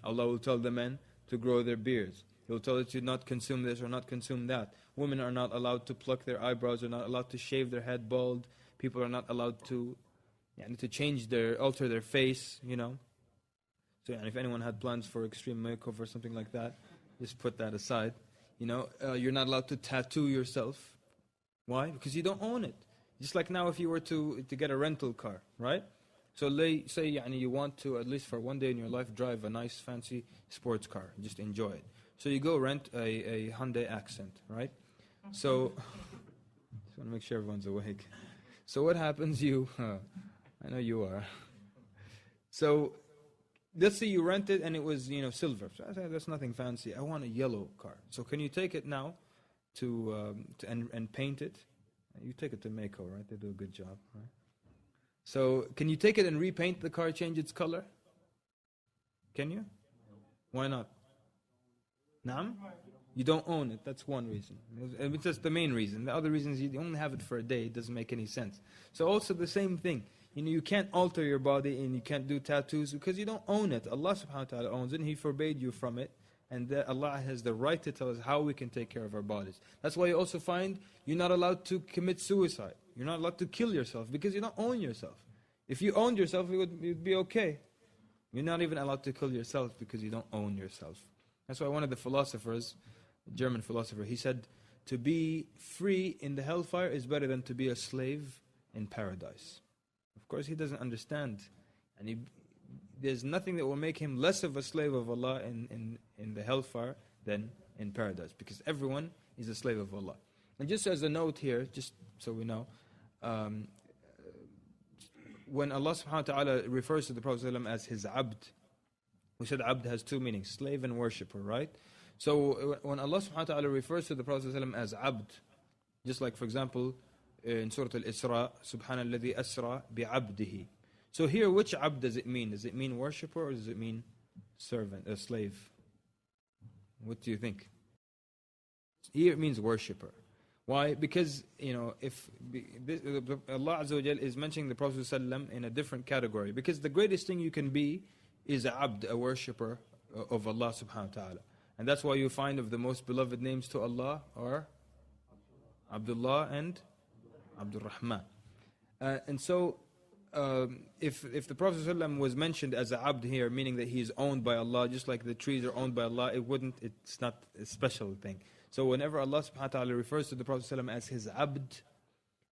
Allah will tell the men to grow their beards. He will tell us to not consume this or not consume that. Women are not allowed to pluck their eyebrows, are not allowed to shave their head bald. People are not allowed to alter their face, So if anyone had plans for extreme makeover or something like that, just put that aside. You're not allowed to tattoo yourself. Why? Because you don't own it. Just like now if you were to get a rental car, right? So say you want to, at least for one day in your life, drive a nice fancy sports car. Just enjoy it. So you go rent a Hyundai Accent, right? So, just want to make sure everyone's awake. So what happens, I know you are. So, let's say you rent it and it was, silver. So I say, that's nothing fancy. I want a yellow car. So can you take it now and paint it? You take it to Meko, right? They do a good job, right? So can you take it and repaint the car, change its color? Can you? Why not? Naam? You don't own it. That's one reason. It's just the main reason. The other reason is you only have it for a day. It doesn't make any sense. So also the same thing. You can't alter your body and you can't do tattoos because you don't own it. Allah subhanahu wa ta'ala owns it and He forbade you from it. And Allah has the right to tell us how we can take care of our bodies. That's why you also find you're not allowed to commit suicide. You're not allowed to kill yourself because you don't own yourself. If you owned yourself, it would be okay. You're not even allowed to kill yourself because you don't own yourself. That's why one of the philosophers, a German philosopher, he said, to be free in the hellfire is better than to be a slave in paradise. Of course, he doesn't understand. And there's nothing that will make him less of a slave of Allah in the hellfire than in paradise. Because everyone is a slave of Allah. And just as a note here, just so we know, when Allah subhanahu wa ta'ala refers to the Prophet ﷺ as his abd, we said abd has two meanings, slave and worshipper, right? So when Allah subhanahu wa ta'ala refers to the Prophet ﷺ as abd, just like for example in Surah Al-Isra, Subhanalladhi asra bi'abdihi. So here, which abd does it mean? Does it mean worshipper or does it mean servant, a slave? What do you think? Here it means worshipper. Why? Because, if Allah Azza wa Jal is mentioning the Prophet ﷺ in a different category. Because the greatest thing you can be is a abd, a worshipper of Allah subhanahu wa ta'ala. And that's why you find of the most beloved names to Allah are Abdullah and Abdul Rahman. And so, if the Prophet ﷺ was mentioned as a abd here, meaning that he is owned by Allah, just like the trees are owned by Allah, it's not a special thing. So whenever Allah subhanahu wa ta'ala refers to the Prophet ﷺ as his abd,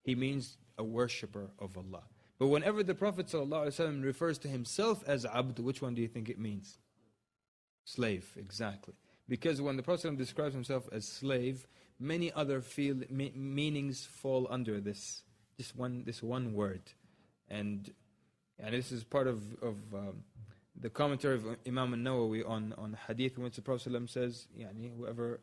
he means a worshipper of Allah. But whenever the Prophet ﷺ refers to himself as abd, which one do you think it means? Slave, exactly. Because when the Prophet ﷺ describes himself as slave, many other meanings fall under this one word. And this is part of the commentary of Imam al-Nawawi on hadith, in which the Prophet ﷺ says, whoever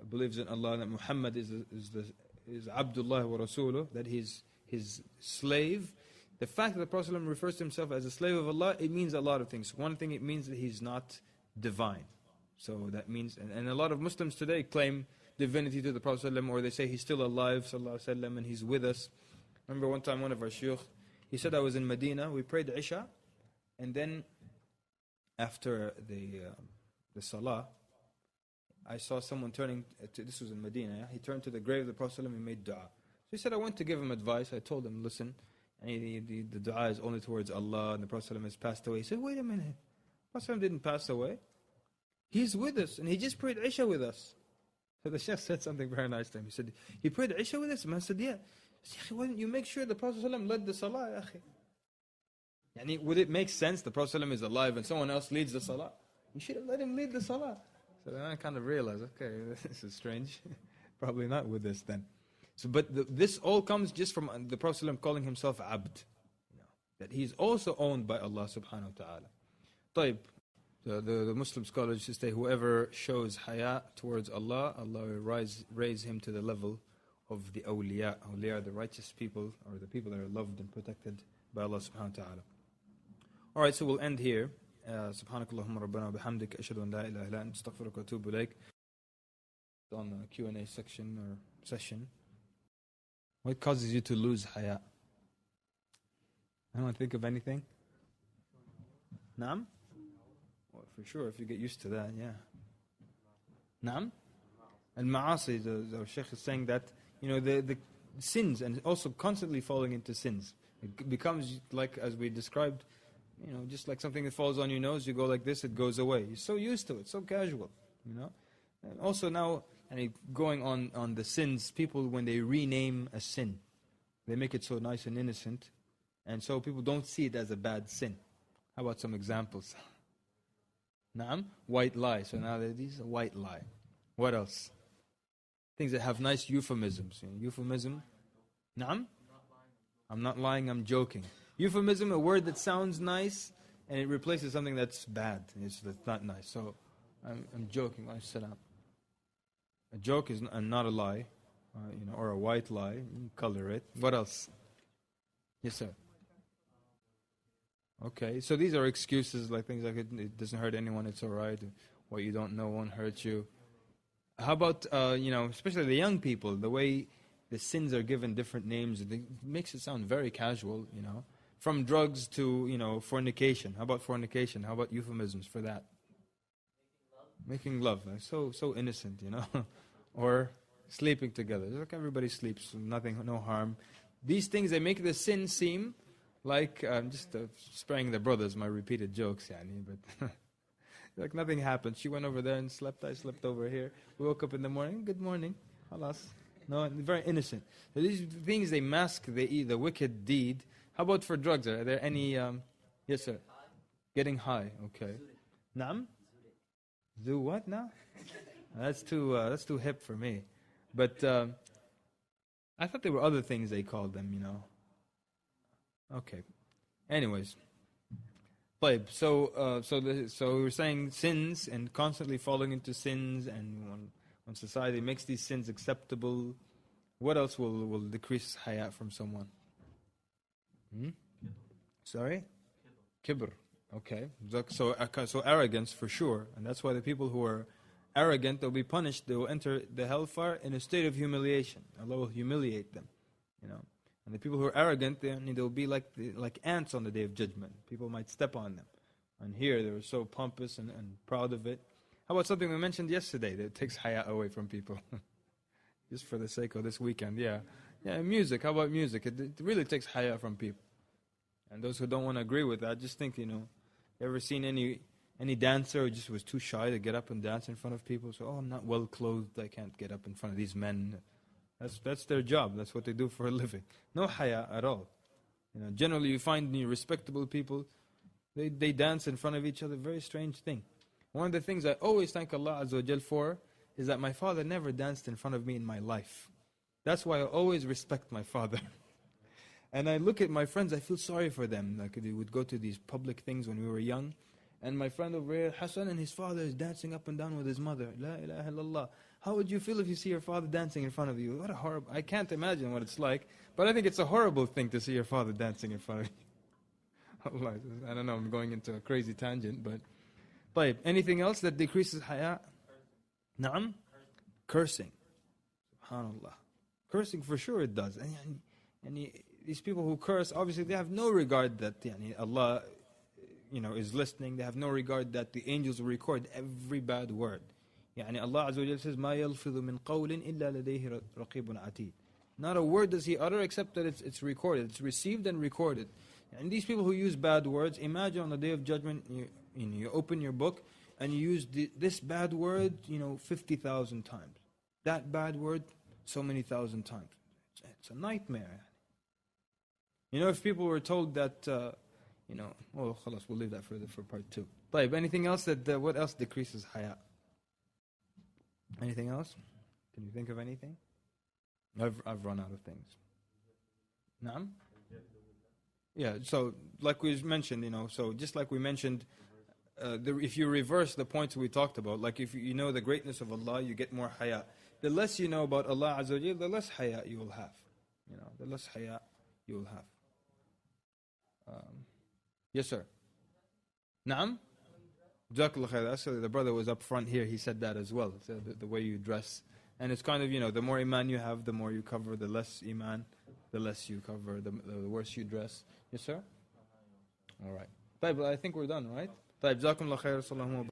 believes in Allah, that Muhammad is Abdullah wa Rasuluh, that he's his slave. The fact that the Prophet ﷺ refers to himself as a slave of Allah, it means a lot of things. One thing, it means that he's not divine. So that means, and a lot of Muslims today claim divinity to the Prophet ﷺ, or they say he's still alive, sallallahu alaihi wasallam, and he's with us. I remember one time one of our shuyukh, he said, I was in Medina, we prayed Isha, and then after the Salah, I saw someone turning, this was in Medina, yeah? He turned to the grave of the Prophet ﷺ and made dua. So he said, I went to give him advice. I told him, listen, the dua is only towards Allah, and the Prophet ﷺ has passed away. He said, wait a minute, the Prophet ﷺ didn't pass away. He's with us, and he just prayed Isha with us. So the Shaykh said something very nice to him. He said, he prayed Isha with us? And I said, yeah. He said, why didn't you make sure the Prophet ﷺ led the Salah, ya akhi? Would it make sense the Prophet ﷺ is alive and someone else leads the Salah? You should have let him lead the Salah. So then I kind of realized, okay, this is strange. Probably not with this then. So, but this all comes just from the Prophet ﷺ calling himself Abd. That he's also owned by Allah subhanahu wa ta'ala. طيب. The Muslim scholars say whoever shows Haaya towards Allah, Allah will raise him to the level of the awliya. Awliya are the righteous people, or the people that are loved and protected by Allah subhanahu wa ta'ala. Alright, so we'll end here. Subhanakallahumma rabbana wa bihamdik ashhadu an la ilaha illa anta astaghfiruka wa atubu ilayk. On the Q&A section or session. What causes you to lose Haaya? Anyone think of anything? Naam? for sure, if you get used to that, yeah. Naam? Al-Ma'asi, the Shaykh is saying that, the sins, and also constantly falling into sins. It becomes like, as we described, just like something that falls on your nose, you go like this, it goes away. You're so used to it, so casual, And also now, going on the sins, people, when they rename a sin, they make it so nice and innocent, and so people don't see it as a bad sin. How about some examples? Naam? White lie. So now these are white lie. What else? Things that have nice euphemisms. Euphemism. Naam? I'm not lying, I'm joking. Euphemism, a word that sounds nice, and it replaces something that's bad. That's not nice. So, I'm joking. A joke is not a lie, or a white lie. You color it. What else? Yes, sir. Okay, so these are excuses, like things like it doesn't hurt anyone, it's alright. What you don't know won't hurt you. How about, especially the young people, the way the sins are given different names, it makes it sound very casual, From drugs to, fornication. How about fornication? How about euphemisms for that? Making love. So innocent, Or sleeping together. It's like everybody sleeps, nothing, no harm. These things, they make the sin seem like, just sparing the brothers my repeated jokes, but like nothing happened. She went over there and slept, I slept over here. We woke up in the morning, good morning, halas. No, very innocent. So these things, they mask the wicked deed. How about for drugs? Are there any, yes sir? Getting high, okay. Naam? Do what now? That's too hip for me. But I thought there were other things they called them, Okay. Anyways. So we were saying sins and constantly falling into sins, and when society makes these sins acceptable, what else will decrease hayat from someone? Sorry? Kibr. Okay. So arrogance for sure. And that's why the people who are arrogant, they'll be punished. They will enter the hellfire in a state of humiliation. Allah will humiliate them. And the people who are arrogant, they'll be like ants on the Day of Judgment. People might step on them. And here, they were so pompous and proud of it. How about something we mentioned yesterday that takes hayat away from people? Just for the sake of this weekend, yeah. Yeah, music. How about music? It really takes hayat from people. And those who don't want to agree with that, just think, you ever seen any dancer who just was too shy to get up and dance in front of people? So, I'm not well clothed, I can't get up in front of these men. That's their job. That's what they do for a living. No haya at all. Generally you find respectable people, they dance in front of each other. Very strange thing. One of the things I always thank Allah Azza wa Jal for is that my father never danced in front of me in my life. That's why I always respect my father. And I look at my friends, I feel sorry for them. Like they would go to these public things when we were young, and my friend over here, Hassan, and his father is dancing up and down with his mother. La ilaha illallah. How would you feel if you see your father dancing in front of you? What a horrible... I can't imagine what it's like, but I think it's a horrible thing to see your father dancing in front of you. I don't know, I'm going into a crazy tangent, but... طيب, anything else that decreases haya? Naam? Cursing. SubhanAllah. Cursing for sure it does. And these people who curse, obviously they have no regard that Allah is listening. They have no regard that the angels will record every bad word. Allah Azza wa Jalla says, مَا يَلْفِظُ مِنْ قَوْلٍ إِلَّا لَدَيْهِ رَقِيبٌ عَتِيدٌ. Not a word does he utter except that it's recorded. It's received and recorded. And these people who use bad words, imagine on the Day of Judgment, you open your book and you use this bad word 50,000 times. That bad word so many thousand times. It's a nightmare. If people were told that, well, khalas, we'll leave that for part 2. طيب, anything else what else decreases haya? Anything else? Can you think of anything? I've run out of things. Naam? Yeah, so like we mentioned, so just like we mentioned, if you reverse the points we talked about, like if you know the greatness of Allah, you get more haya. The less you know about Allah Azza wa Jal, the less haya you will have. The less haya you will have. Yes, sir. Naam? Jazakallah khair. Actually, the brother was up front here. He said that as well. So the way you dress. And it's kind of, the more Iman you have, the more you cover. The less Iman, the less you cover. The worse you dress. Yes, sir? All right. But I think we're done, right? طيب جزاكم الله خير. صلى الله